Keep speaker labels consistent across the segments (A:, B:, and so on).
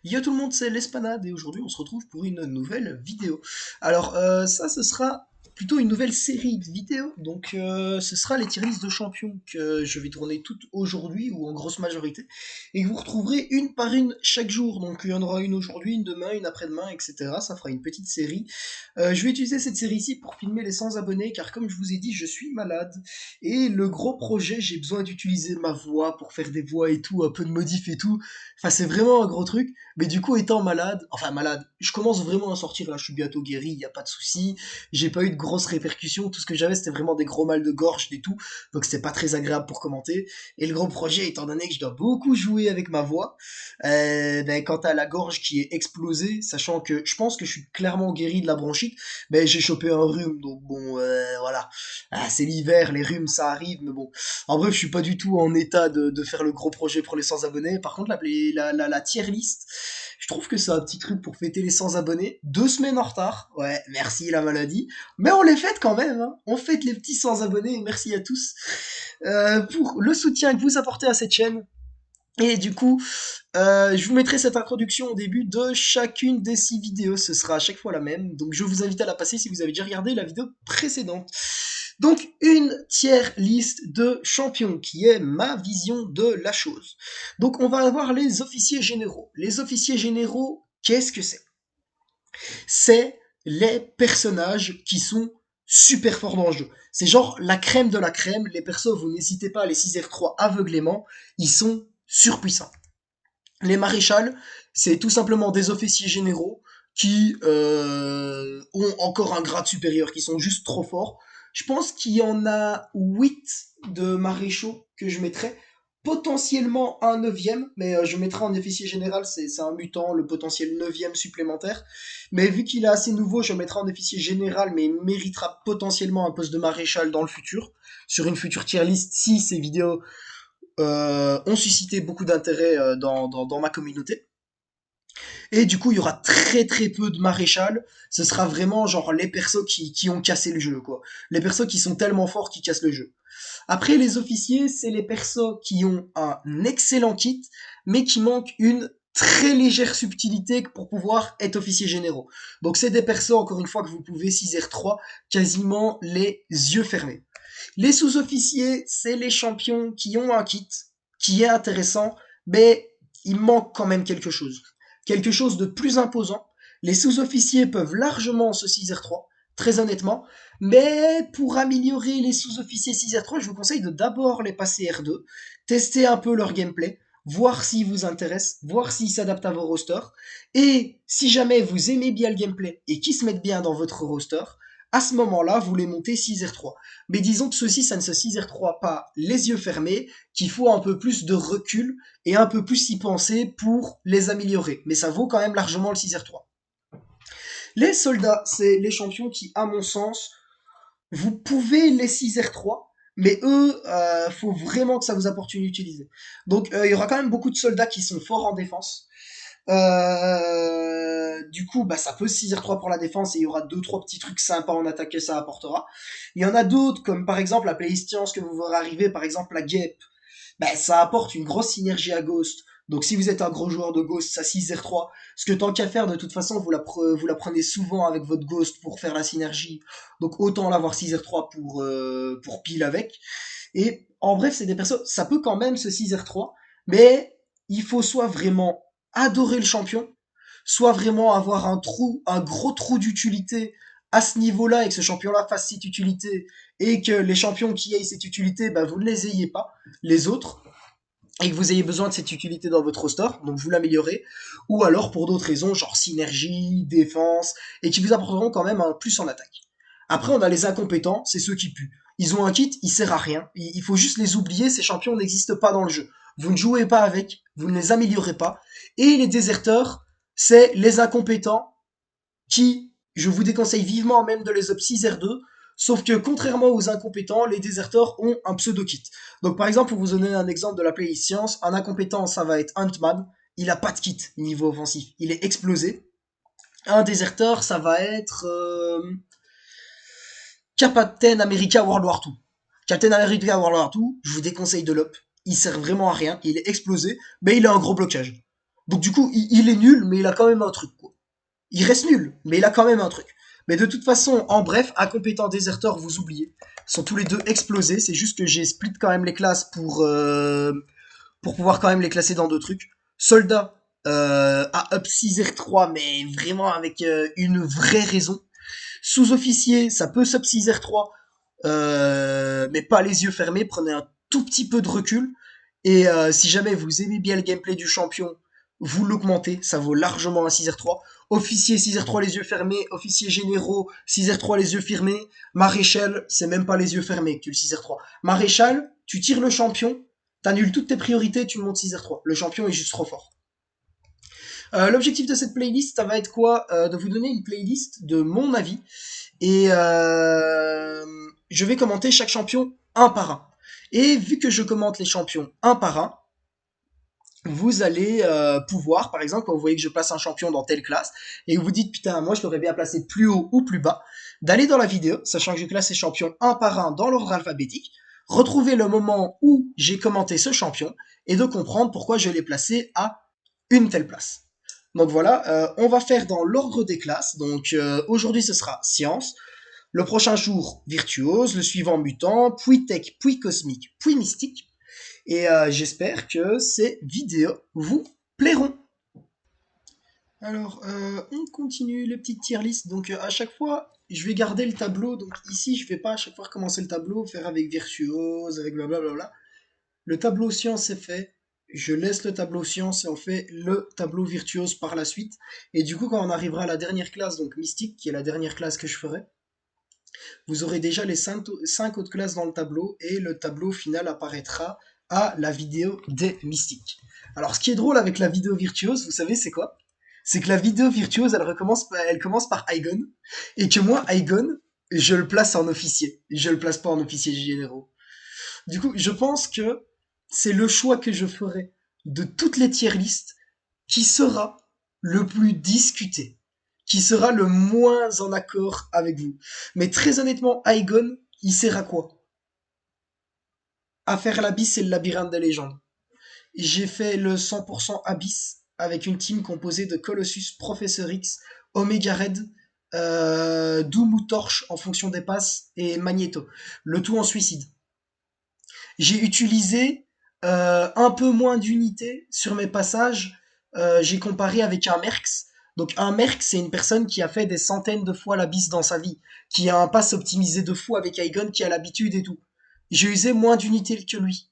A: Yo tout le monde, c'est l'Espanade et aujourd'hui on se retrouve pour une nouvelle vidéo. Alors ça ce sera plutôt une nouvelle série de vidéos, donc ce sera les tier lists de champions que je vais tourner toutes aujourd'hui ou en grosse majorité et que vous retrouverez une par une chaque jour. Donc il y en aura une aujourd'hui, une demain, une après-demain, etc. Ça fera une petite série. Je vais utiliser cette série-ci pour filmer les 100 abonnés car comme je vous ai dit je suis malade et le gros projet j'ai besoin d'utiliser ma voix pour faire des voix et tout, un peu de modif et tout. Enfin c'est vraiment un gros truc. Mais du coup, étant malade, enfin malade, je commence vraiment à sortir là, je suis bientôt guéri, il n'y a pas de souci. J'ai pas eu de grosses répercussions, tout ce que j'avais c'était vraiment des gros mal de gorge et tout, donc c'était pas très agréable pour commenter. Et le gros projet, étant donné que je dois beaucoup jouer avec ma voix, quant à la gorge qui est explosée, sachant que je pense que je suis clairement guéri de la bronchite, mais j'ai chopé un rhume, donc bon, voilà. Ah, c'est l'hiver, les rhumes ça arrive, mais bon. En bref, je suis pas du tout en état de faire le gros projet pour les 100 abonnés. Par contre, la tier list, je trouve que c'est un petit truc pour fêter les 100 abonnés. 2 semaines en retard. Ouais, merci la maladie. Mais on les fête quand même. Hein. On fête les petits 100 abonnés. Merci à tous pour le soutien que vous apportez à cette chaîne. Et du coup, je vous mettrai cette introduction au début de chacune des 6 vidéos. Ce sera à chaque fois la même. Donc je vous invite à la passer si vous avez déjà regardé la vidéo précédente. Donc une tier liste de champions qui est ma vision de la chose. Donc on va avoir les officiers généraux. Les officiers généraux, qu'est-ce que c'est? C'est les personnages qui sont super forts dans le jeu. C'est genre la crème de la crème. Les persos, vous n'hésitez pas à les 6R3 aveuglément. Ils sont surpuissants. Les maréchals, c'est tout simplement des officiers généraux qui ont encore un grade supérieur, qui sont juste trop forts. Je pense qu'il y en a 8 de maréchaux que je mettrais. Potentiellement un neuvième, mais je mettrai en officier général, c'est un mutant, le potentiel neuvième supplémentaire. Mais vu qu'il est assez nouveau, je le mettrai en officier général, mais il méritera potentiellement un poste de maréchal dans le futur, sur une future tier list, si ces vidéos ont suscité beaucoup d'intérêt dans ma communauté. Et du coup, il y aura très très peu de maréchal. Ce sera vraiment genre les persos qui ont cassé le jeu, quoi. Les persos qui sont tellement forts qui cassent le jeu. Après, les officiers, c'est les persos qui ont un excellent kit, mais qui manquent une très légère subtilité pour pouvoir être officiers généraux. Donc c'est des persos, encore une fois, que vous pouvez 6R3 quasiment les yeux fermés. Les sous-officiers, c'est les champions qui ont un kit, qui est intéressant, mais il manque quand même quelque chose. Quelque chose de plus imposant. Les sous-officiers peuvent largement se 6R3, très honnêtement, mais pour améliorer les sous-officiers 6R3, je vous conseille de d'abord les passer R2, tester un peu leur gameplay, voir s'ils vous intéressent, voir s'ils s'adaptent à vos rosters, et si jamais vous aimez bien le gameplay et qu'ils se mettent bien dans votre roster, à ce moment-là, vous les montez 6R3. Mais disons que ceci, ça ne se 6R3 pas les yeux fermés, qu'il faut un peu plus de recul et un peu plus y penser pour les améliorer. Mais ça vaut quand même largement le 6R3. Les soldats, c'est les champions qui, à mon sens, vous pouvez les 6R3, mais eux, faut vraiment que ça vous apporte une utilité. Donc, il y aura quand même beaucoup de soldats qui sont forts en défense. Du coup, bah, ça peut 6R3 pour la défense et il y aura deux trois petits trucs sympas en attaque que ça apportera. Il y en a d'autres, comme par exemple la Playstiance que vous verrez arriver, par exemple la Guêpe, bah, ça apporte une grosse synergie à Ghost. Donc si vous êtes un gros joueur de Ghost, ça 6R3. Ce que tant qu'à faire, de toute façon, vous la prenez souvent avec votre Ghost pour faire la synergie. Donc autant l'avoir 6R3 pour pile avec. Et en bref, c'est des persos, ça peut quand même ce 6R3, mais il faut soit vraiment adorer le champion, soit vraiment avoir un gros trou d'utilité à ce niveau-là et que ce champion-là fasse cette utilité et que les champions qui aient cette utilité, bah, vous ne les ayez pas, les autres, et que vous ayez besoin de cette utilité dans votre roster, donc vous l'améliorez, ou alors pour d'autres raisons, genre synergie, défense, et qui vous apporteront quand même un plus en attaque. Après, on a les incompétents, c'est ceux qui puent. Ils ont un kit, il sert à rien, il faut juste les oublier, ces champions n'existent pas dans le jeu. Vous ne jouez pas avec, vous ne les améliorez pas. Et les déserteurs, c'est les incompétents qui, je vous déconseille vivement même de les up 6R2, sauf que contrairement aux incompétents, les déserteurs ont un pseudo-kit. Donc par exemple, pour vous donner un exemple de la playlist science, un incompétent, ça va être Ant-Man, il a pas de kit niveau offensif, il est explosé. Un déserteur, ça va être Captain America World War 2. Captain America World War 2, je vous déconseille de l'up, il sert vraiment à rien, il est explosé, mais il a un gros blocage. Donc du coup, il est nul, mais il a quand même un truc, quoi. Il reste nul, mais il a quand même un truc. Mais de toute façon, en bref, incompétent déserteur, vous oubliez. Ils sont tous les deux explosés. C'est juste que j'ai split quand même les classes pour pouvoir quand même les classer dans deux trucs. Soldat a up 6R3, mais vraiment avec une vraie raison. Sous-officier, ça peut sub 6R3, mais pas les yeux fermés. Prenez un tout petit peu de recul. Et si jamais vous aimez bien le gameplay du champion, vous l'augmentez, ça vaut largement un 6R3. Officier 6R3 les yeux fermés, officier généraux 6R3 les yeux fermés, maréchal, c'est même pas les yeux fermés que tu le 6R3. Maréchal, tu tires le champion, t'annules toutes tes priorités, tu le montes 6R3. Le champion est juste trop fort. L'objectif de cette playlist, ça va être quoi? De vous donner une playlist de mon avis. Et je vais commenter chaque champion un par un. Et vu que je commente les champions un par un, vous allez pouvoir, par exemple, quand vous voyez que je place un champion dans telle classe, et que vous dites, putain, moi je l'aurais bien placé plus haut ou plus bas, d'aller dans la vidéo, sachant que je classe les champions un par un dans l'ordre alphabétique, retrouver le moment où j'ai commenté ce champion, et de comprendre pourquoi je l'ai placé à une telle place. Donc voilà, on va faire dans l'ordre des classes. Donc aujourd'hui ce sera science, le prochain jour virtuose, le suivant mutant, puis tech, puis cosmique, puis mystique. Et j'espère que ces vidéos vous plairont. Alors, on continue les petites tier list. Donc, à chaque fois, je vais garder le tableau. Donc, ici, je vais pas à chaque fois recommencer le tableau, faire avec virtuose, avec blablabla. Le tableau science est fait. Je laisse le tableau science et on fait le tableau virtuose par la suite. Et du coup, quand on arrivera à la dernière classe, donc mystique, qui est la dernière classe que je ferai, vous aurez déjà les 5 autres classes dans le tableau et le tableau final apparaîtra à la vidéo des mystiques. Alors, ce qui est drôle avec la vidéo virtuose, vous savez, c'est quoi? C'est que la vidéo virtuose, elle commence par Aigon, et que moi, Aigon, je le place en officier. Je le place pas en officier généraux. Du coup, je pense que c'est le choix que je ferai de toutes les tier lists qui sera le plus discuté, qui sera le moins en accord avec vous. Mais très honnêtement, Aigon, il sert à quoi? À faire l'Abyss et le labyrinthe des légendes. J'ai fait le 100% Abyss avec une team composée de Colossus, Professeur X, Omega Red, Doom ou Torche en fonction des passes et Magneto. Le tout en suicide. J'ai utilisé un peu moins d'unités sur mes passages. J'ai comparé avec un Merx. Donc un Merx, c'est une personne qui a fait des centaines de fois l'abysse dans sa vie, qui a un pass optimisé de fou avec Aegon, qui a l'habitude et tout. J'ai usé moins d'unités que lui,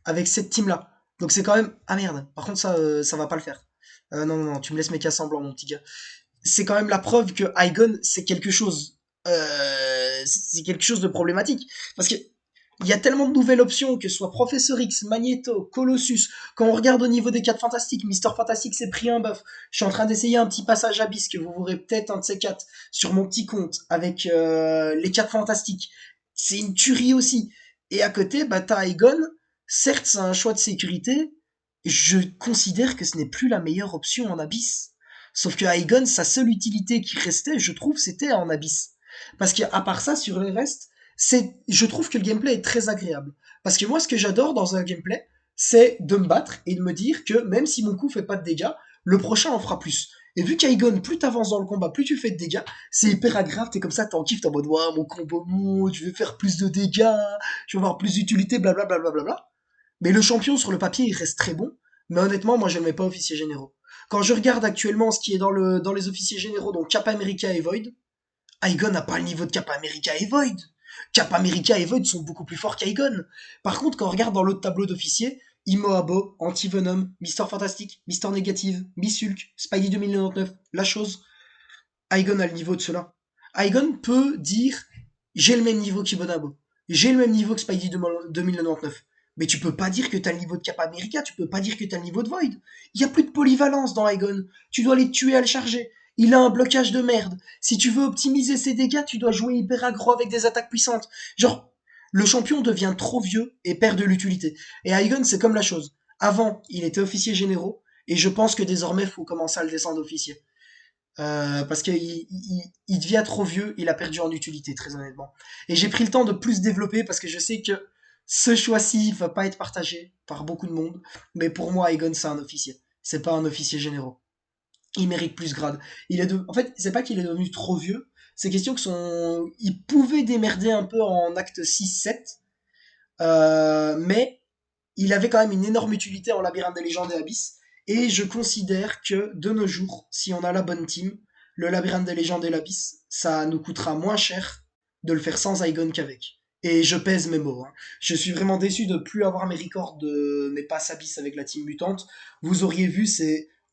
A: avec cette team-là. Donc c'est quand même... Ah merde, par contre ça va pas le faire. Non, non, non, tu me laisses mes cas semblants, mon petit gars. C'est quand même la preuve que Aegon, c'est quelque chose de problématique. Parce que il y a tellement de nouvelles options, que ce soit Professeur X, Magneto, Colossus. Quand on regarde au niveau des 4 fantastiques, Mister Fantastique s'est pris un buff. Je suis en train d'essayer un petit passage Abyss que vous verrez peut-être un de ces 4 sur mon petit compte avec les 4 fantastiques. C'est une tuerie aussi. Et à côté, bah, t'as Aegon. Certes, c'est un choix de sécurité. Je considère que ce n'est plus la meilleure option en Abyss. Sauf que Aegon, sa seule utilité qui restait, je trouve, c'était en Abyss. Parce qu'à part ça, sur les restes, je trouve que le gameplay est très agréable. Parce que moi, ce que j'adore dans un gameplay, c'est de me battre et de me dire que même si mon coup fait pas de dégâts, le prochain en fera plus. Et vu qu'Aegon, plus t'avances dans le combat, plus tu fais de dégâts, c'est hyper agréable, t'es comme ça, t'en kiffes, t'es en mode, ouais, mon combo mou, je vais faire plus de dégâts, je vais avoir plus d'utilité, blablabla. Bla, bla, bla, bla. Mais le champion, sur le papier, il reste très bon, mais honnêtement, moi, je ne le mets pas officier généraux. Quand je regarde actuellement ce qui est dans les officiers généraux, donc Cap America et Void, Aegon n'a pas le niveau de Cap America et Void. Cap America et Void sont beaucoup plus forts qu'Aegon. Par contre, quand on regarde dans l'autre tableau d'officiers, Imo-Abo, Anti-Venom, Mister Fantastique, Mister Négative, Miss Hulk, Spidey 2099, la chose, Aegon a le niveau de cela. Aegon peut dire j'ai le même niveau qu'Ibonabo, j'ai le même niveau que Spidey 2099. Mais tu peux pas dire que t'as le niveau de Cap America, tu peux pas dire que t'as le niveau de Void. Il y a plus de polyvalence dans Aegon. Tu dois les tuer à le charger. Il a un blocage de merde. Si tu veux optimiser ses dégâts, tu dois jouer hyper aggro avec des attaques puissantes. Genre, le champion devient trop vieux et perd de l'utilité. Et Aegon, c'est comme la chose. Avant, il était officier généraux, et je pense que désormais, il faut commencer à le descendre officier. Parce qu'il il devient trop vieux, il a perdu en utilité, très honnêtement. Et j'ai pris le temps de plus développer parce que je sais que ce choix-ci va pas être partagé par beaucoup de monde. Mais pour moi, Aegon, c'est un officier. C'est pas un officier général. Il mérite plus grade. En fait, c'est pas qu'il est devenu trop vieux, c'est question que il pouvait démerder un peu en acte 6-7, mais il avait quand même une énorme utilité en labyrinthe des légendes et Abyss. Et je considère que de nos jours, si on a la bonne team, le labyrinthe des légendes et l'Abyss, ça nous coûtera moins cher de le faire sans Aegon qu'avec. Et je pèse mes mots, hein. Je suis vraiment déçu de plus avoir mes records de mes passes Abyss avec la team mutante. Vous auriez vu,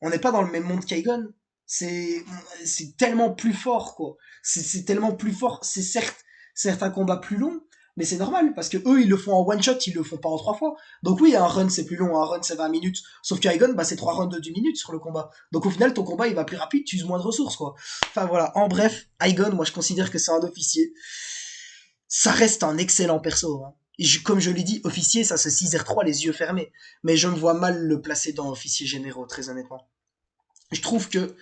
A: on n'est pas dans le même monde qu'Aegon. C'est, c'est tellement plus fort, quoi. C'est tellement plus fort. C'est certes un combat plus long, mais c'est normal, parce que eux, ils le font en one shot, ils le font pas en 3 fois. Donc oui, un run c'est plus long, un run c'est 20 minutes. Sauf qu'Aegon, bah, c'est 3 runs de 10 minutes sur le combat. Donc au final, ton combat il va plus rapide, tu uses moins de ressources, quoi. Enfin voilà, en bref, Aegon, moi je considère que c'est un officier. Ça reste un excellent perso, hein. Comme je l'ai dit, officier, ça se 6R3 les yeux fermés. Mais je me vois mal le placer dans officier généraux, très honnêtement. Je trouve que,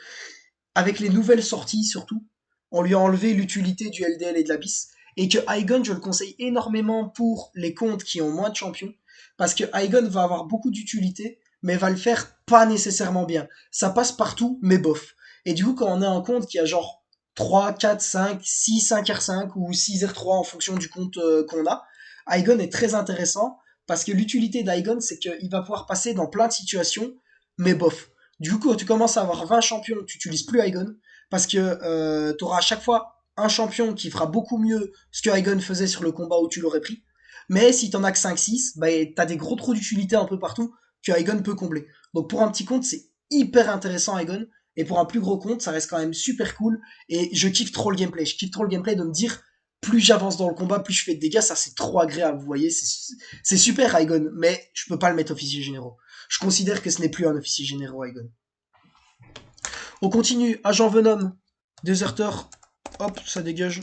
A: avec les nouvelles sorties surtout, on lui a enlevé l'utilité du LDL et de l'Abyss, et que Aegon, je le conseille énormément pour les comptes qui ont moins de champions, parce que Aegon va avoir beaucoup d'utilité, mais va le faire pas nécessairement bien. Ça passe partout, mais bof. Et du coup, quand on a un compte qui a genre 3, 4, 5, 6, 5R5 ou 6R3 en fonction du compte qu'on a, Aegon est très intéressant, parce que l'utilité d'Aegon, c'est qu'il va pouvoir passer dans plein de situations, mais bof. Du coup, quand tu commences à avoir 20 champions, tu n'utilises plus Aegon, parce que tu auras à chaque fois un champion qui fera beaucoup mieux ce que Aegon faisait sur le combat où tu l'aurais pris. Mais si t'en as que 5-6, bah, t'as des gros trous d'utilité un peu partout que Aegon peut combler. Donc pour un petit compte, c'est hyper intéressant Aegon. Et pour un plus gros compte, ça reste quand même super cool. Et je kiffe trop le gameplay. Je kiffe trop le gameplay de me dire, plus j'avance dans le combat, plus je fais de dégâts. Ça, c'est trop agréable. Vous voyez, c'est super Aegon. Mais je peux pas le mettre officier généraux. Je considère que ce n'est plus un officier généraux Aegon. On continue. Agent Venom. Déserteur. Hop, ça dégage.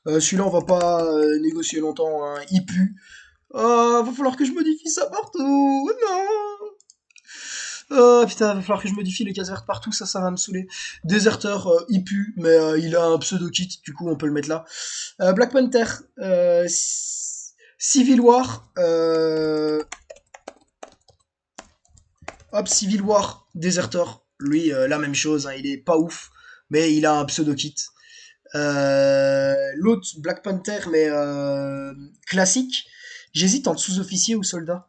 A: Celui-là, on va pas négocier longtemps, hein. Il pue. Va falloir que je modifie ça partout. Non. Putain, va falloir que je modifie les cases vertes partout. Ça va me saouler. Déserteur, il pue, mais il a un pseudo kit. Du coup, on peut le mettre là. Black Panther. Civil War. Hop, Civil War. Déserteur. Lui, la même chose, hein. Il est pas ouf, mais il a un pseudo kit. L'autre, Black Panther, mais classique. J'hésite entre sous-officier ou soldat.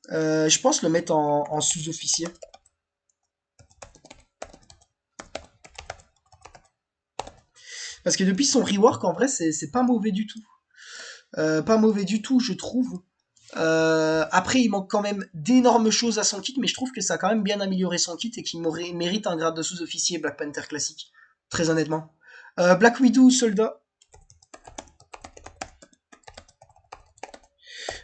A: Je pense le mettre en sous-officier. Parce que depuis son rework, en vrai, c'est pas mauvais du tout. Pas mauvais du tout, je trouve. Après, il manque quand même d'énormes choses à son kit, mais je trouve que ça a quand même bien amélioré son kit et qu'il mérite un grade de sous-officier Black Panther classique. Très honnêtement. Black Widow, soldat.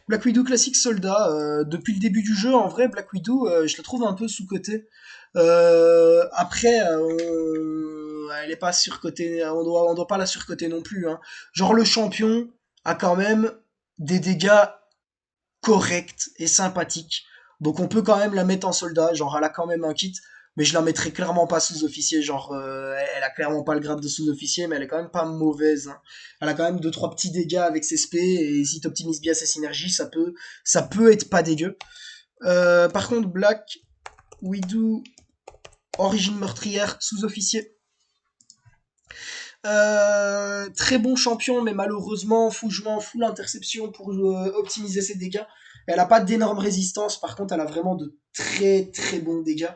A: Black Widow classique soldat, depuis le début du jeu, en vrai, Black Widow, je la trouve un peu sous-cotée. Après, elle est pas surcotée, on doit pas la surcoter non plus, hein. Genre le champion a quand même des dégâts corrects et sympathiques. Donc on peut quand même la mettre en soldat, genre elle a quand même un kit, mais je la mettrai clairement pas sous-officier, genre elle a clairement pas le grade de sous-officier, mais elle est quand même pas mauvaise, hein. Elle a quand même deux trois petits dégâts avec ses spés, et si t'optimises bien ses synergies, ça peut être pas dégueu. Par contre, Black Widow, origine meurtrière, sous-officier. Très bon champion, mais malheureusement, faut jouer en full interception pour optimiser ses dégâts. Elle a pas d'énorme résistance, par contre, elle a vraiment de très très bons dégâts.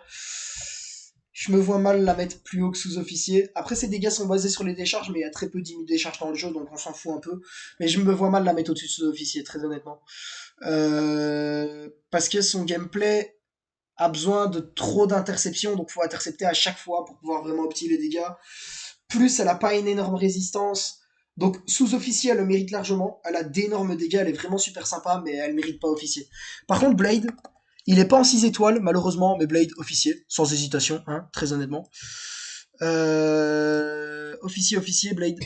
A: Je me vois mal la mettre plus haut que sous-officier. Après, ses dégâts sont basés sur les décharges, mais il y a très peu de décharges dans le jeu, donc on s'en fout un peu. Mais je me vois mal la mettre au-dessus de sous-officier, très honnêtement. Parce que son gameplay a besoin de trop d'interceptions, donc faut intercepter à chaque fois pour pouvoir vraiment optimiser les dégâts. Plus, elle a pas une énorme résistance. Donc, sous-officier, elle le mérite largement. Elle a d'énormes dégâts, elle est vraiment super sympa, mais elle mérite pas officier. Par contre, Blade, il est pas en 6 étoiles, malheureusement, mais Blade, officier, sans hésitation, hein, très honnêtement. Officier, Blade.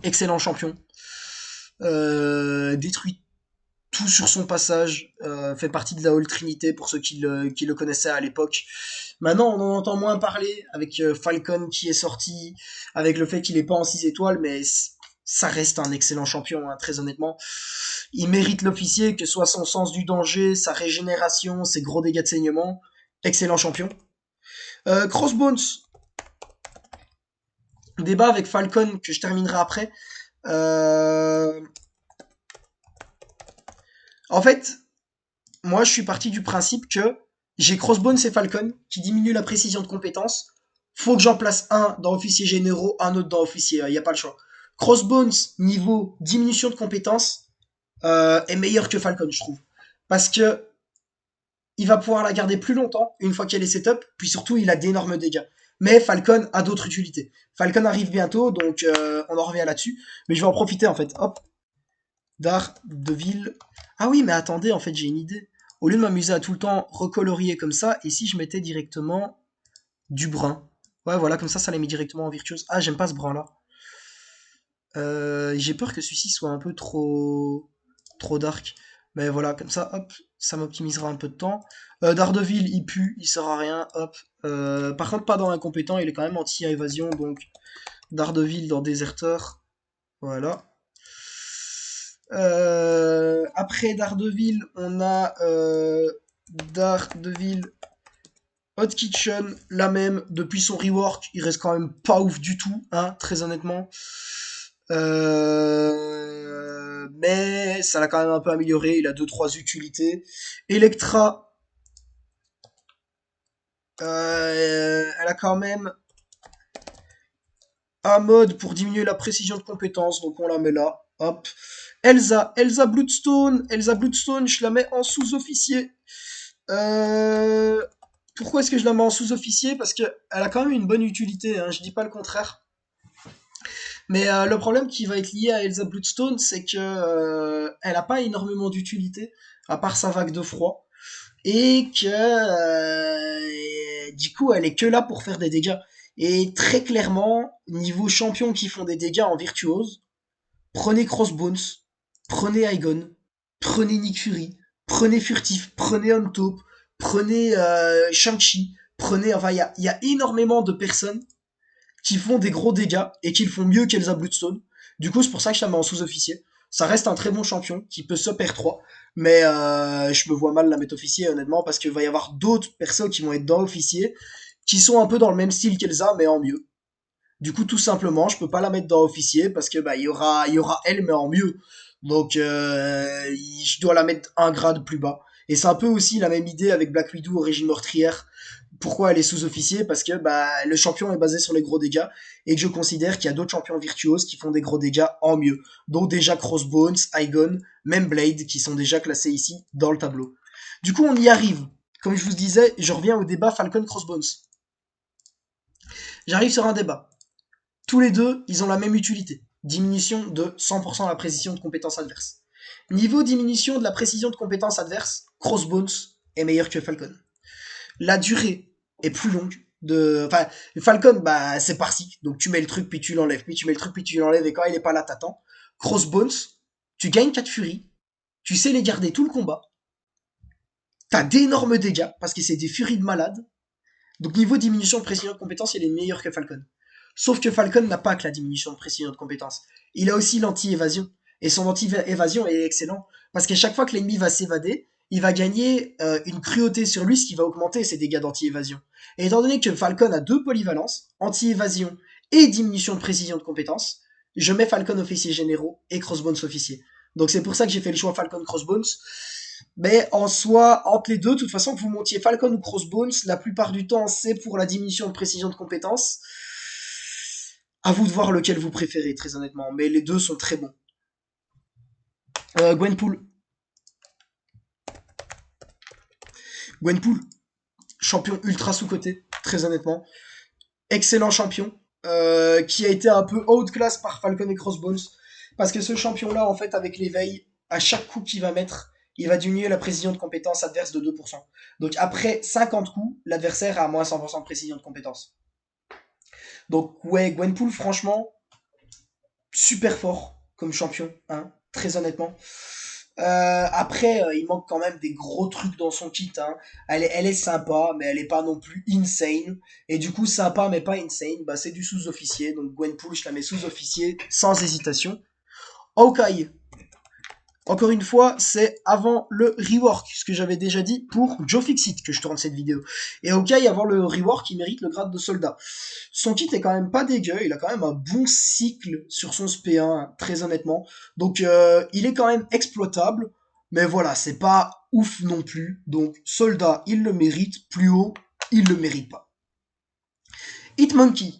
A: Excellent champion. Détruit tout sur son passage, fait partie de la Whole Trinité pour ceux qui le connaissaient à l'époque. Maintenant, on en entend moins parler avec Falcon qui est sorti, avec le fait qu'il est pas en 6 étoiles, mais ça reste un excellent champion, hein, très honnêtement. Il mérite l'officier, que ce soit son sens du danger, sa régénération, ses gros dégâts de saignement. Excellent champion. Crossbones, débat avec Falcon que je terminerai après. Euh, En fait, moi je suis parti du principe que j'ai Crossbones et Falcon qui diminuent la précision de compétences. Faut que j'en place un dans officier généraux, un autre dans officier, il n'y a pas le choix. Crossbones, niveau diminution de compétences, est meilleur que Falcon, je trouve. Parce que il va pouvoir la garder plus longtemps une fois qu'elle est setup, puis surtout il a d'énormes dégâts. Mais Falcon a d'autres utilités. Falcon arrive bientôt, donc on en revient là-dessus. Mais je vais en profiter en fait. Hop, Daredevil. Ah oui, mais attendez, en fait j'ai une idée. Au lieu de m'amuser à tout le temps recolorier comme ça, et si je mettais directement du brun? Ouais, voilà, comme ça les met directement en virtuose. Ah, j'aime pas ce brun là. J'ai peur que celui-ci soit un peu trop dark. Mais voilà, comme ça, hop, ça m'optimisera un peu de temps. Daredevil, il pue, il sert à rien, hop. Par contre, pas dans l'incompétent, il est quand même anti-évasion, donc Daredevil dans Déserteur, voilà. Après Daredevil, on a Daredevil Hot Kitchen, la même, depuis son rework, il reste quand même pas ouf du tout, hein, très honnêtement. Mais ça l'a quand même un peu amélioré, il a deux trois utilités. Electra, elle a quand même un mode pour diminuer la précision de compétences, donc on la met là. Hop. Elsa Bloodstone, je la mets en sous-officier. Euh, Pourquoi est-ce que je la mets en sous-officier? Parce que elle a quand même une bonne utilité, hein, je dis pas le contraire. Mais le problème qui va être lié à Elsa Bloodstone, c'est que elle a pas énormément d'utilité, à part sa vague de froid, et que du coup, elle est que là pour faire des dégâts. Et très clairement, niveau champions qui font des dégâts en virtuose, prenez Crossbones, prenez Aegon, prenez Nick Fury, prenez Furtif, prenez On Top, prenez Shang-Chi, prenez. Enfin, il y a énormément de personnes qui font des gros dégâts et qui le font mieux qu'Elsa Bloodstone. Du coup, c'est pour ça que je la mets en sous-officier. Ça reste un très bon champion qui peut se R3, mais je me vois mal la mettre officier honnêtement parce qu'il va y avoir d'autres personnes qui vont être dans officier qui sont un peu dans le même style qu'Elsa mais en mieux. Du coup, tout simplement, je peux pas la mettre dans officier parce que bah il y aura elle mais en mieux. Donc je dois la mettre un grade plus bas. Et c'est un peu aussi la même idée avec Black Widow Origine Meurtrière. Pourquoi elle est sous-officier? Parce que bah le champion est basé sur les gros dégâts et que je considère qu'il y a d'autres champions virtuoses qui font des gros dégâts en mieux. Donc déjà Crossbones, Aegon, même Blade qui sont déjà classés ici dans le tableau. Du coup, on y arrive. Comme je vous disais, je reviens au débat Falcon Crossbones. J'arrive sur un débat. Tous les deux, ils ont la même utilité. Diminution de 100% la précision de compétences adverses. Niveau diminution de la précision de compétences adverses, Crossbones est meilleur que Falcon. La durée est plus longue. Enfin, Falcon, bah, c'est par-ci. Donc tu mets le truc, puis tu l'enlèves, puis tu mets le truc, puis tu l'enlèves, et quand il est pas là, t'attends. Crossbones, tu gagnes 4 furies, tu sais les garder tout le combat, t'as d'énormes dégâts, parce que c'est des furies de malade. Donc niveau diminution de précision de compétences, il est meilleur que Falcon. Sauf que Falcon n'a pas que la diminution de précision de compétences. Il a aussi l'anti-évasion. Et son anti-évasion est excellent. Parce qu'à chaque fois que l'ennemi va s'évader, il va gagner une cruauté sur lui, ce qui va augmenter ses dégâts d'anti-évasion. Et étant donné que Falcon a deux polyvalences, anti-évasion et diminution de précision de compétences, je mets Falcon officier généraux et Crossbones officier. Donc c'est pour ça que j'ai fait le choix Falcon Crossbones. Mais en soi, entre les deux, de toute façon, que vous montiez Falcon ou Crossbones, la plupart du temps, c'est pour la diminution de précision de compétences. À vous de voir lequel vous préférez, très honnêtement. Mais les deux sont très bons. Gwenpool. Gwenpool, champion ultra sous-côté, très honnêtement. Excellent champion, qui a été un peu outclass par Falcon et Crossbones. Parce que ce champion-là, en fait, avec l'éveil, à chaque coup qu'il va mettre, il va diminuer la précision de compétence adverse de 2%. Donc après 50 coups, l'adversaire a à moins 100% de précision de compétence. Donc ouais, Gwenpool, franchement, super fort comme champion, hein, très honnêtement. Après, il manque quand même des gros trucs dans son kit, hein. Elle est sympa, mais elle est pas non plus insane. Et du coup, sympa, mais pas insane, bah c'est du sous-officier. Donc Gwenpool, je la mets sous-officier, sans hésitation. Hawkeye, encore une fois, c'est avant le rework, ce que j'avais déjà dit pour Joe Fixit que je tourne cette vidéo. Et Hawkeye, avant le rework, il mérite le grade de soldat. Son kit est quand même pas dégueu, il a quand même un bon cycle sur son SP1, très honnêtement. Donc il est quand même exploitable, mais voilà, c'est pas ouf non plus. Donc soldat, il le mérite, plus haut, il le mérite pas. Hitmonkey,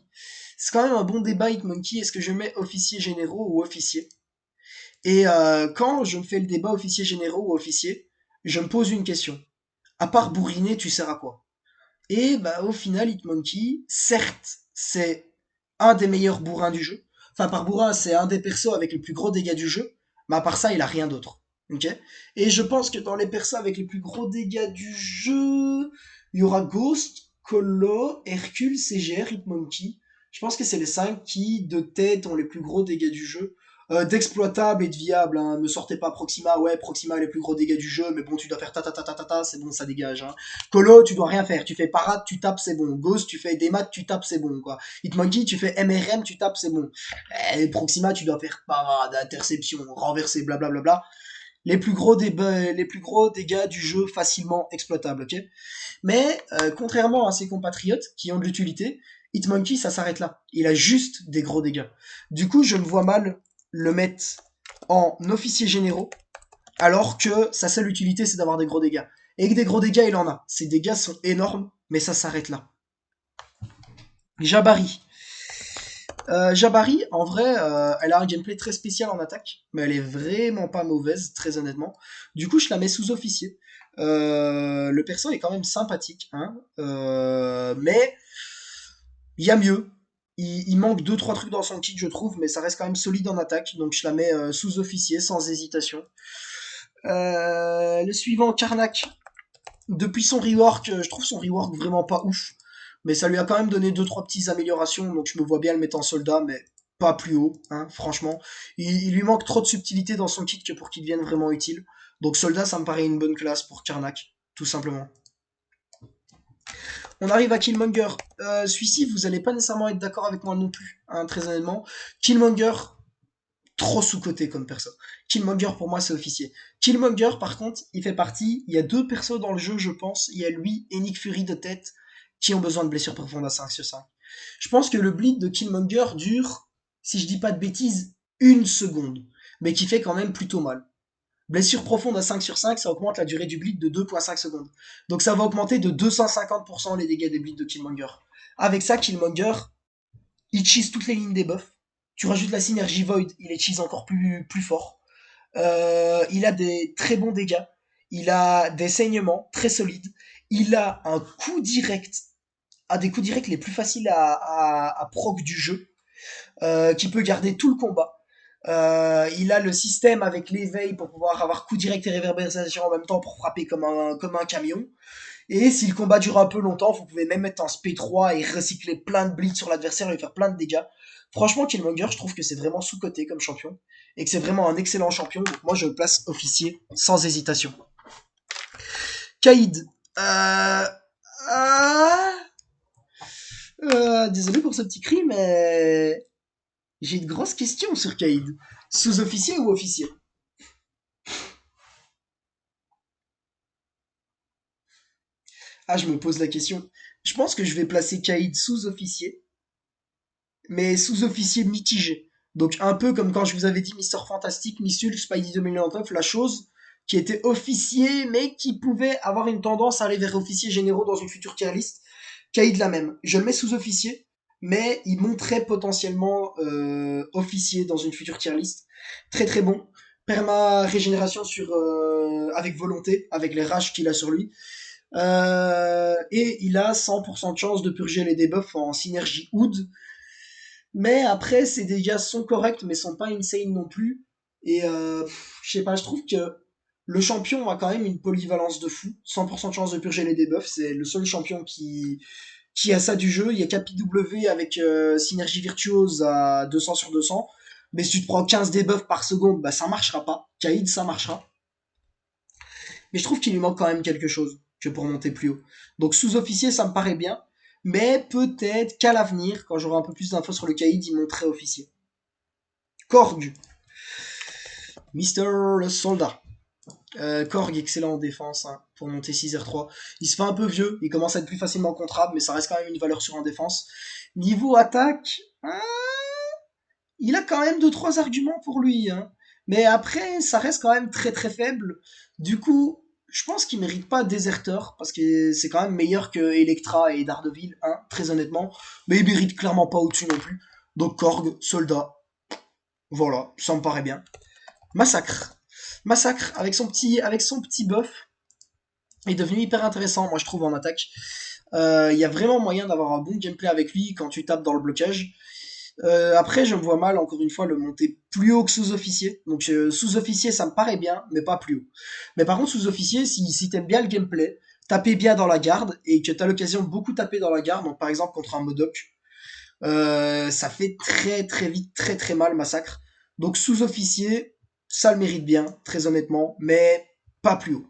A: c'est quand même un bon débat Hitmonkey, est-ce que je mets officier généraux ou officier? Et quand je me fais le débat officier généraux ou officier, je me pose une question. À part bourriner, tu sers à quoi? Et bah au final, Hitmonkey, certes, c'est un des meilleurs bourrins du jeu. Enfin, par bourrin, c'est un des persos avec les plus gros dégâts du jeu. Mais à part ça, il a rien d'autre. Ok. Et je pense que dans les persos avec les plus gros dégâts du jeu, il y aura Ghost, Colo, Hercule, CGR, Hitmonkey. Je pense que c'est les 5 qui, de tête, ont les plus gros dégâts du jeu. D'exploitable et de viable, hein. Me sortez pas Proxima, ouais, Proxima a les plus gros dégâts du jeu, mais bon, tu dois faire ta ta ta ta ta ta, c'est bon, ça dégage, hein. Colo, tu dois rien faire. Tu fais parade, tu tapes, c'est bon. Ghost, tu fais des maths, tu tapes, c'est bon, quoi. Hitmonkey, tu fais MRM, tu tapes, c'est bon. Et Proxima, tu dois faire parade, interception, renverser, blablabla. Les plus gros dégâts du jeu facilement exploitables, ok. Mais contrairement à ses compatriotes qui ont de l'utilité, Hitmonkey, ça s'arrête là. Il a juste des gros dégâts. Du coup, je me vois mal le mettre en officier généraux alors que sa seule utilité, c'est d'avoir des gros dégâts. Et que des gros dégâts, il en a. Ses dégâts sont énormes, mais ça s'arrête là. Jabari. Jabari, en vrai, elle a un gameplay très spécial en attaque, mais elle est vraiment pas mauvaise, très honnêtement. Du coup, je la mets sous-officier. Le perso est quand même sympathique, hein, mais il y a mieux. Il manque deux trois trucs dans son kit, je trouve, mais ça reste quand même solide en attaque, donc je la mets sous-officier sans hésitation. Le suivant, Karnak. Depuis son rework, je trouve son rework vraiment pas ouf. Mais ça lui a quand même donné deux trois petites améliorations, donc je me vois bien le mettre en soldat, mais pas plus haut, hein, franchement. Il lui manque trop de subtilité dans son kit que pour qu'il devienne vraiment utile. Donc soldat, ça me paraît une bonne classe pour Karnak, tout simplement. On arrive à Killmonger. Celui-ci, vous allez pas nécessairement être d'accord avec moi non plus, hein, très honnêtement. Killmonger, trop sous-coté comme perso. Killmonger pour moi c'est officier. Killmonger par contre, il fait partie, il y a deux persos dans le jeu je pense, il y a lui et Nick Fury de tête qui ont besoin de blessures profondes à 5 sur 5. Je pense que le bleed de Killmonger dure, si je dis pas de bêtises, une seconde, mais qui fait quand même plutôt mal. Blessure profonde à 5 sur 5, ça augmente la durée du bleed de 2,5 secondes. Donc ça va augmenter de 250% les dégâts des bleeds de Killmonger. Avec ça, Killmonger, il cheese toutes les lignes des buffs. Tu rajoutes la synergie Void, il est cheese encore plus fort. Il a des très bons dégâts. Il a des saignements très solides. Il a un coup direct, un des coups directs les plus faciles à proc du jeu, qui peut garder tout le combat. Il a le système avec l'éveil pour pouvoir avoir coup direct et réverbération en même temps pour frapper comme un camion. Et si le combat dure un peu longtemps, vous pouvez même mettre un SP3 et recycler plein de blitz sur l'adversaire et lui faire plein de dégâts. Franchement, Killmonger, je trouve que c'est vraiment sous-coté comme champion. Et que c'est vraiment un excellent champion. Donc moi, je le place officier sans hésitation. Kaïd. Ah, désolé pour ce petit cri, mais j'ai une grosse question sur Kaïd. Sous-officier ou officier? Ah, je me pose la question. Je pense que je vais placer Kaïd sous-officier, mais sous-officier mitigé. Donc un peu comme quand je vous avais dit Mister Fantastic, Miss Hulk, Spidey 2099, la chose qui était officier, mais qui pouvait avoir une tendance à aller vers officier généraux dans une future tier list. Kaïd la même. Je le mets sous-officier, mais il monterait potentiellement officier dans une future tier list. Très très bon. Perma régénération avec volonté, avec les rages qu'il a sur lui. Et il a 100% de chance de purger les debuffs en synergie Hood. Mais après, ses dégâts sont corrects, mais sont pas insane non plus. Et je sais pas, je trouve que le champion a quand même une polyvalence de fou. 100% de chance de purger les debuffs, c'est le seul champion qui a ça du jeu. Il y a KPW avec Synergie Virtuose à 200 sur 200. Mais si tu te prends 15 debuffs par seconde, bah ça marchera pas. Kaïd, ça marchera. mais je trouve qu'il lui manque quand même quelque chose que pour monter plus haut. Donc sous-officier, ça me paraît bien, mais peut-être qu'à l'avenir, quand j'aurai un peu plus d'infos sur le caïd, il monterait officier. Korg, Mister le soldat. Korg, excellent en défense, hein, pour monter 6R3. Il se fait un peu vieux, il commence à être plus facilement contrable, mais ça reste quand même une valeur sûre en défense. Niveau attaque, hein, il a quand même deux trois arguments pour lui, hein. Mais après, ça reste quand même très très faible. Du coup, je pense qu'il mérite pas Déserteur, parce que c'est quand même meilleur que Electra et Daredevil, hein, très honnêtement. Mais il mérite clairement pas au-dessus non plus. Donc Korg, soldat, voilà, ça me paraît bien. Massacre. Massacre, avec son petit buff, est devenu hyper intéressant, moi je trouve, en attaque. Il y a vraiment moyen d'avoir un bon gameplay avec lui quand tu tapes dans le blocage. Après, je me vois mal, encore une fois, le monter plus haut que sous-officier. Donc, sous-officier, ça me paraît bien, mais pas plus haut. Mais par contre, sous-officier, si t'aimes bien le gameplay, taper bien dans la garde, et que t'as l'occasion de beaucoup taper dans la garde, donc par exemple contre un Modoc, ça fait très très vite, très très mal, massacre. Donc, sous-officier, ça le mérite bien, très honnêtement, mais pas plus haut.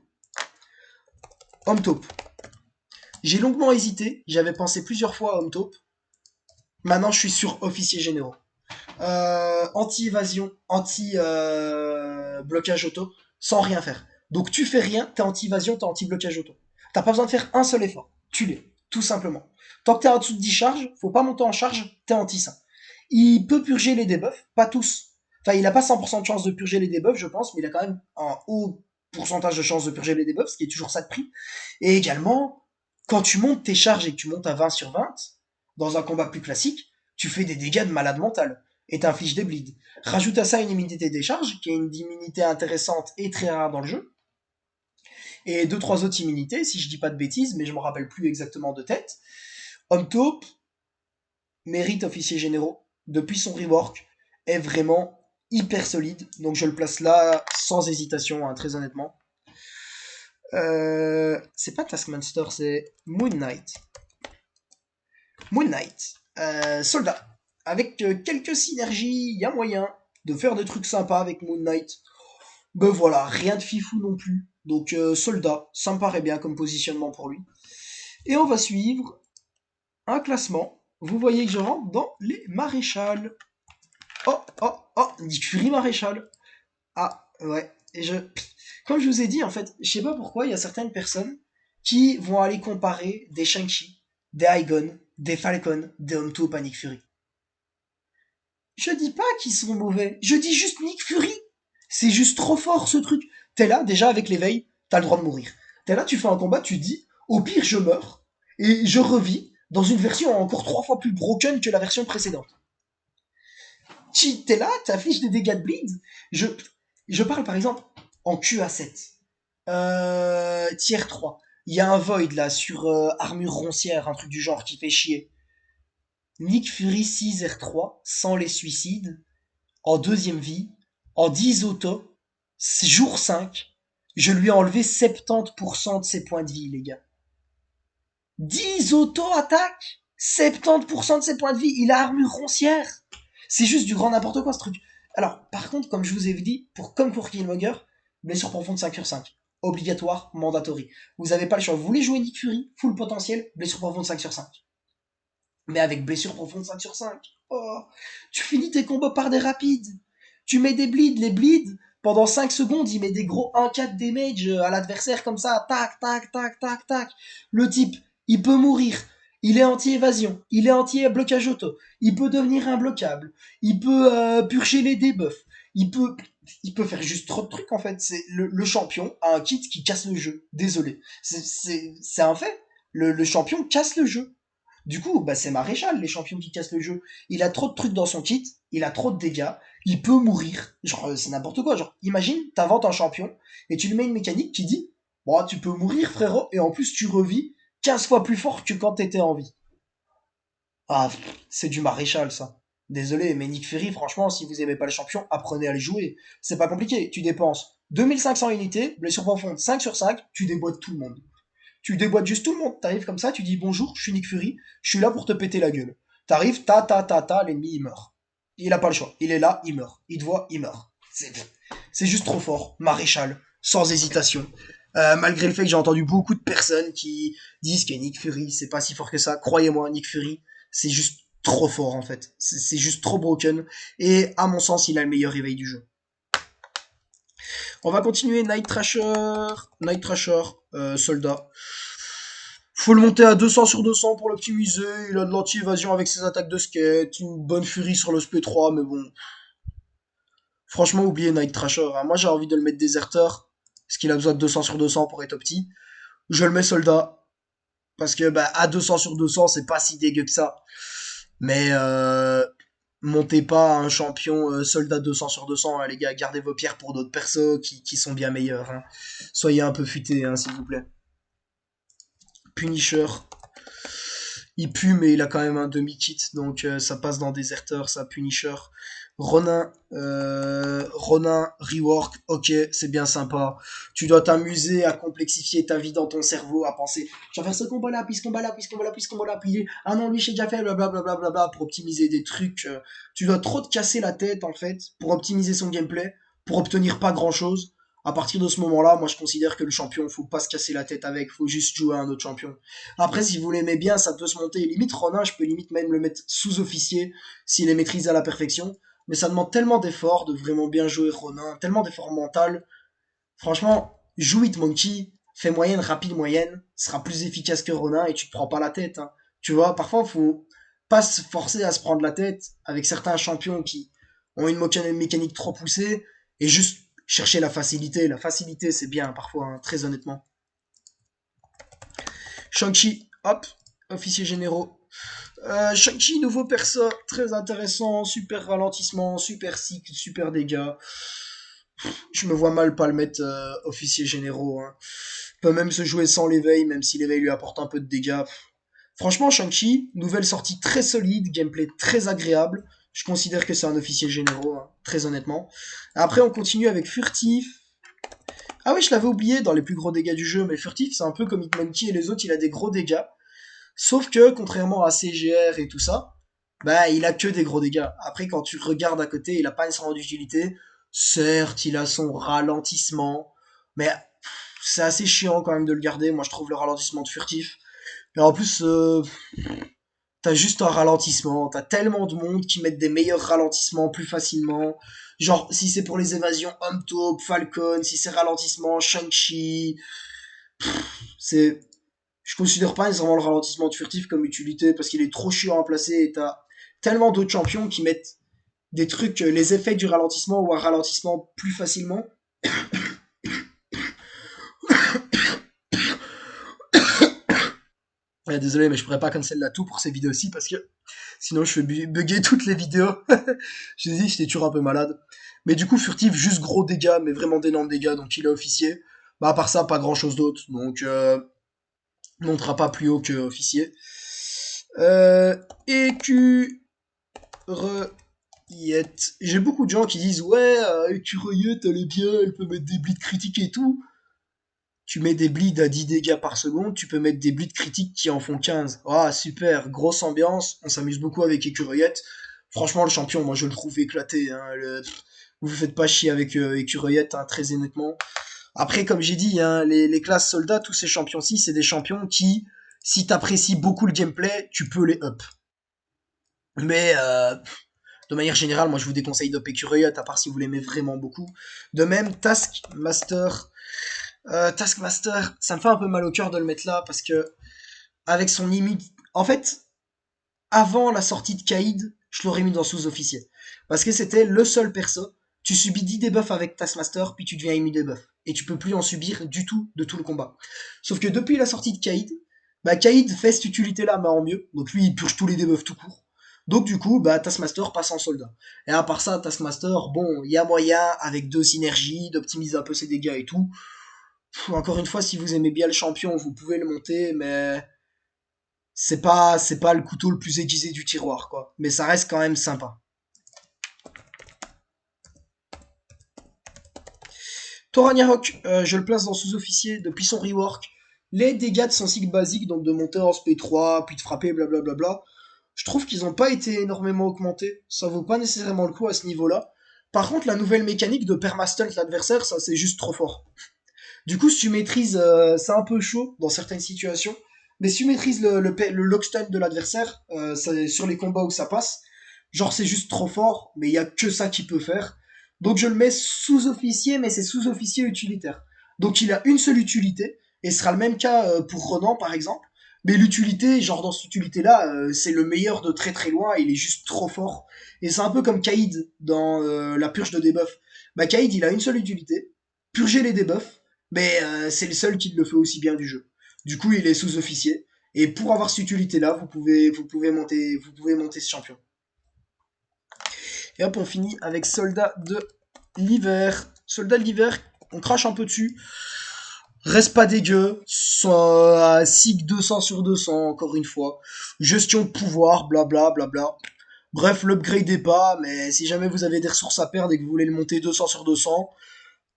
A: Homme taupe. J'ai longuement hésité, j'avais pensé plusieurs fois à Homme taupe. Maintenant, je suis sur officier généraux. Anti-évasion, anti-blocage auto, sans rien faire. Donc tu fais rien, t'es anti-évasion, t'es anti-blocage auto. T'as pas besoin de faire un seul effort. Tu l'es, tout simplement. Tant que t'es en dessous de 10 charges, faut pas monter en charge, t'es anti ça. Il peut purger les debuffs, pas tous. Enfin, il a pas 100% de chance de purger les debuffs, je pense, mais il a quand même un haut pourcentage de chance de purger les debuffs, ce qui est toujours ça de prix. Et également, quand tu montes tes charges et que tu montes à 20 sur 20, dans un combat plus classique, tu fais des dégâts de malade mental et t'infliges des bleeds. Rajoute à ça une immunité des charges, qui est une immunité intéressante et très rare dans le jeu, et deux trois autres immunités, si je dis pas de bêtises, mais je me rappelle plus exactement de tête. Homme taupe mérite officier généraux depuis son rework, est vraiment hyper solide, donc je le place là sans hésitation, hein, très honnêtement. C'est pas Taskmaster, c'est Moon Knight. Moon Knight, soldat. Avec quelques synergies, il y a moyen de faire des trucs sympas avec Moon Knight. Ben voilà, rien de fifou non plus. Donc soldat, ça me paraît bien comme positionnement pour lui. Et on va suivre un classement. Vous voyez que je rentre dans les maréchals. Oh, oh, oh, Nick Fury maréchal. Ah, ouais. Comme je vous ai dit, en fait, je sais pas pourquoi, il y a certaines personnes qui vont aller comparer des Shang-Chi, des Igon, des Falcon, des Homto à Nick Fury. Je dis pas qu'ils sont mauvais, je dis juste Nick Fury. C'est juste trop fort ce truc. T'es là, déjà avec l'éveil, t'as le droit de mourir. T'es là, tu fais un combat, tu te dis, au pire je meurs, et je revis dans une version encore 3 fois plus broken que la version précédente. T'es là, t'affiches des dégâts de bleed. Je, je parle par exemple en QA7. Tier 3. Il y a un void là sur armure roncière, un truc du genre qui fait chier. Nick Fury 6R3 sans les suicides, en deuxième vie, en 10 autos, jour 5, je lui ai enlevé 70% de ses points de vie, les gars. 10 auto-attaques, 70% de ses points de vie, il a armure roncière. C'est juste du grand n'importe quoi ce truc. Alors, par contre, comme je vous ai dit, comme pour Killmonger, blessure profonde 5 sur 5. Obligatoire, mandatory. Vous avez pas le choix. Vous voulez jouer Nick Fury, full potentiel, blessure profonde 5 sur 5. Mais avec blessure profonde 5 sur 5. Oh, tu finis tes combos par des rapides. Tu mets des bleeds, les bleeds, pendant 5 secondes, il met des gros 1-4 damage à l'adversaire comme ça, tac, tac, tac, tac, tac. Le type, il peut mourir. Il est anti-évasion, il est anti-blocage auto, il peut devenir imbloquable, il peut purger les debuffs, il peut faire juste trop de trucs en fait. C'est le champion a un kit qui casse le jeu. Désolé, c'est un fait. Le champion casse le jeu. Du coup, bah, c'est Maréchal, les champions qui cassent le jeu. Il a trop de trucs dans son kit, il a trop de dégâts, il peut mourir. Genre, c'est n'importe quoi. Genre, imagine, t'inventes un champion et tu lui mets une mécanique qui dit, bon, tu peux mourir, frérot, et en plus, tu revis 15 fois plus fort que quand t'étais en vie. Ah, c'est du Maréchal, ça. Désolé, mais Nick Fury, franchement, si vous aimez pas le champion, apprenez à le jouer. C'est pas compliqué. Tu dépenses 2500 unités, blessure profonde 5 sur 5, tu déboîtes tout le monde. Tu déboîtes juste tout le monde. T'arrives comme ça, tu dis bonjour, je suis Nick Fury, je suis là pour te péter la gueule. T'arrives, l'ennemi il meurt. Il a pas le choix. Il est là, il meurt. Il te voit, il meurt. C'est juste trop fort. Maréchal, sans hésitation. Malgré le fait que j'ai entendu beaucoup de personnes qui disent que Nick Fury, c'est pas si fort que ça. Croyez-moi, Nick Fury, c'est juste trop fort en fait. C'est juste trop broken. Et à mon sens, il a le meilleur réveil du jeu. On va continuer Night Thrasher. Night Thrasher, soldat. Faut le monter à 200 sur 200 pour l'optimiser. Il a de l'anti-évasion avec ses attaques de skate. Une bonne furie sur le SP3, mais bon. Franchement, oubliez Night Thrasher, hein. Moi, j'ai envie de le mettre déserteur. Parce qu'il a besoin de 200 sur 200 pour être opti. Je le mets soldat. Parce que bah, à 200 sur 200, c'est pas si dégueu que ça. Mais montez pas un champion soldat 200 sur 200, hein, les gars. Gardez vos pierres pour d'autres persos qui sont bien meilleurs, hein. Soyez un peu futés, hein, s'il vous plaît. Punisher. Il pue, mais il a quand même un demi-kit, donc ça passe dans Deserter, ça, Punisher. Ronin, rework, ok, c'est bien sympa. Tu dois t'amuser à complexifier ta vie dans ton cerveau, à penser, je vais faire ce combat-là, puis ce combat-là, puis ce combat-là, puis ce combat-là, puis ah non, lui j'ai déjà fait, blablabla, pour optimiser des trucs. Tu dois trop te casser la tête, en fait, pour optimiser son gameplay, pour obtenir pas grand-chose. À partir de ce moment-là, moi je considère que le champion, faut pas se casser la tête avec, faut juste jouer à un autre champion. Après, si vous l'aimez bien, ça peut se monter. Limite, Ronin, je peux limite même le mettre sous-officier s'il est maîtrisé à la perfection. Mais ça demande tellement d'efforts de vraiment bien jouer Ronin, tellement d'efforts mental. Franchement, joue Hitmonkey, fais moyenne, rapide moyenne, sera plus efficace que Ronin et tu te prends pas la tête, hein. Tu vois, parfois, faut pas se forcer à se prendre la tête avec certains champions qui ont une mécanique trop poussée et juste chercher la facilité. La facilité, c'est bien parfois, hein, très honnêtement. Shang-Chi, hop, officier généraux. Shang-Chi, nouveau perso, très intéressant, super ralentissement, super cycle, super dégâts. Je me vois mal pas le mettre officier généraux, hein. Peut même se jouer sans l'éveil, même si l'éveil lui apporte un peu de dégâts. Franchement, Shang-Chi, nouvelle sortie très solide, gameplay très agréable. Je considère que c'est un officier généraux, hein, très honnêtement. Après, on continue avec Furtif. Ah oui, je l'avais oublié dans les plus gros dégâts du jeu, mais Furtif, c'est un peu comme Hitmonkey et les autres, il a des gros dégâts. Sauf que, contrairement à CGR et tout ça, bah, il a que des gros dégâts. Après, quand tu regardes à côté, il a pas nécessairement d'utilité. Certes, il a son ralentissement, mais c'est assez chiant quand même de le garder. Moi, je trouve le ralentissement de Furtif. Et en plus, t'as juste un ralentissement. T'as tellement de monde qui mettent des meilleurs ralentissements plus facilement. Genre, si c'est pour les évasions Homme-Taupe, Falcon, si c'est ralentissement Shang-Chi, c'est je considère pas nécessairement le ralentissement de furtif comme utilité parce qu'il est trop chiant à placer et t'as tellement d'autres champions qui mettent des trucs, les effets du ralentissement ou un ralentissement plus facilement. Ouais, désolé, mais je pourrais pas cancel la tout pour ces vidéos-ci parce que sinon je fais bugger toutes les vidéos. Je dit, j'étais toujours un peu malade. Mais du coup, furtif, juste gros dégâts, mais vraiment d'énormes dégâts, donc il est officier. Bah, à part ça, pas grand chose d'autre. Donc, montera pas plus haut que officier. Écu. Yet. J'ai beaucoup de gens qui disent ouais, Écureuillette elle est bien, elle peut mettre des bleeds critiques et tout. Tu mets des bleeds à 10 dégâts par seconde, tu peux mettre des bleeds critiques qui en font 15. Ah super, grosse ambiance, on s'amuse beaucoup avec Écureuillette. Franchement le champion, moi je le trouve éclaté, hein, vous vous faites pas chier avec Écureuillette, hein, très honnêtement. Après comme j'ai dit, hein, les classes soldats, tous ces champions-ci, c'est des champions qui, si t'apprécies beaucoup le gameplay, tu peux les up. Mais de manière générale, moi je vous déconseille d'Op Écureuillotte, à part si vous l'aimez vraiment beaucoup. De même, Taskmaster. Taskmaster, ça me fait un peu mal au cœur de le mettre là, parce que avec son immunité. En fait, avant la sortie de Kaïd, je l'aurais mis dans sous-officier. Parce que c'était le seul perso. Tu subis 10 debuffs avec Taskmaster, puis tu deviens immu debuff. Et tu peux plus en subir du tout de tout le combat. Sauf que depuis la sortie de Kaïd, bah Kaïd fait cette utilité-là, mais en mieux. Donc lui, il purge tous les debuffs tout court. Donc du coup, bah Taskmaster passe en soldat. Et à part ça, Taskmaster, bon, il y a moyen, avec deux synergies, d'optimiser un peu ses dégâts et tout. Encore une fois, si vous aimez bien le champion, vous pouvez le monter, mais c'est pas le couteau le plus aiguisé du tiroir, quoi. Mais ça reste quand même sympa. Ragnarok, je le place dans sous-officier depuis son rework. Les dégâts de son cycle basique, donc de monter en SP3, puis de frapper, blablabla, je trouve qu'ils n'ont pas été énormément augmentés. Ça vaut pas nécessairement le coup à ce niveau-là. Par contre, la nouvelle mécanique de permastunt l'adversaire, ça c'est juste trop fort. Du coup, si tu maîtrises, c'est un peu chaud dans certaines situations, mais si tu maîtrises le lock stun de l'adversaire, sur les combats où ça passe, genre c'est juste trop fort, mais il y a que ça qu'il peut faire. Donc je le mets sous-officier, mais c'est sous-officier utilitaire. Donc il a une seule utilité, et ce sera le même cas pour Ronan par exemple. Mais l'utilité, genre dans cette utilité-là, c'est le meilleur de très très loin, il est juste trop fort. Et c'est un peu comme Kaïd dans la purge de debuff. Bah Kaïd, il a une seule utilité, purger les debuffs, mais c'est le seul qui le fait aussi bien du jeu. Du coup, il est sous-officier. Et pour avoir cette utilité-là, vous pouvez monter ce champion. Et hop, on finit avec Soldat de l'hiver. Soldat de l'hiver, on crache un peu dessus. Reste pas dégueu. SIG 200 sur 200, encore une fois. Gestion de pouvoir, blabla, blabla. Bref, l'upgrade est pas, mais si jamais vous avez des ressources à perdre et que vous voulez le monter 200 sur 200,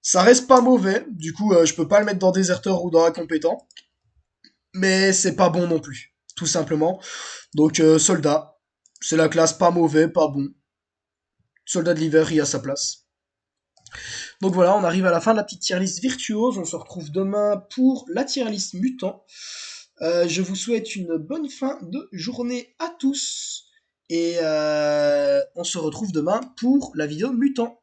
A: ça reste pas mauvais. Du coup, je peux pas le mettre dans déserteur ou dans incompétent. Mais c'est pas bon non plus, tout simplement. Donc, soldat. C'est la classe pas mauvais, pas bon. Soldat de l'hiver, il a sa place. Donc voilà, on arrive à la fin de la petite tier list virtuose. On se retrouve demain pour la tier list mutant. Je vous souhaite une bonne fin de journée à tous. Et on se retrouve demain pour la vidéo mutant.